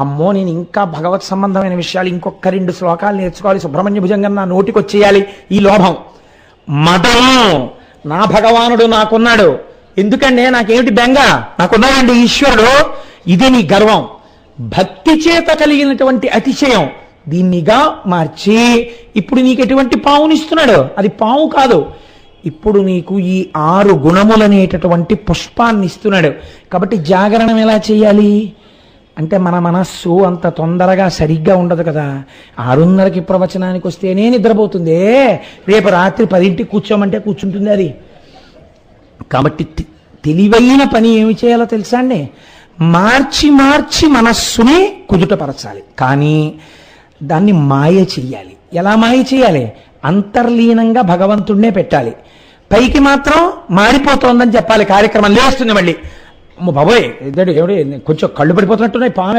అమ్మో నేను ఇంకా భగవత్ సంబంధమైన విషయాలు ఇంకొక 2 శ్లోకాలు నేర్చుకోవాలి, సుబ్రహ్మణ్య భుజంగం నా నోటికి వచ్చేయాలి, ఈ లోభం. మదము, నా భగవానుడు నాకున్నాడు, ఎందుకంటే నాకేమిటి బెంగ, నాకున్నాడండి ఈశ్వరుడు, ఇది నీ గర్వం. భక్తి చేత కలిగినటువంటి అతిశయం దీన్నిగా మార్చి ఇప్పుడు నీకు ఎటువంటి పావునిస్తున్నాడు, అది పావు కాదు, ఇప్పుడు నీకు ఈ 6 గుణములనేటటువంటి పుష్పాన్ని ఇస్తున్నాడు. కాబట్టి జాగరణం ఎలా చేయాలి అంటే, మన మనస్సు అంత తొందరగా సరిగ్గా ఉండదు కదా. 6:30కి ప్రవచనానికి వస్తేనే నిద్రపోతుంది, రేపు రాత్రి 10ంటికి కూర్చోమంటే కూర్చుంటుంది అది. కాబట్టి తెలివైన పని ఏమి చేయాలో తెలుసా అండి, మార్చి మార్చి మనస్సుని కుదుటపరచాలి, కానీ దాన్ని మాయ చెయ్యాలి. ఎలా మాయ చేయాలి, అంతర్లీనంగా భగవంతుడినే పెట్టాలి, పైకి మాత్రం మారిపోతోందని చెప్పాలి. కార్యక్రమం లేస్తుంది మళ్ళీ, బాబోయ్ ఎవడి కొంచెం కళ్ళు పడిపోతున్నట్టున్నాయి, పాము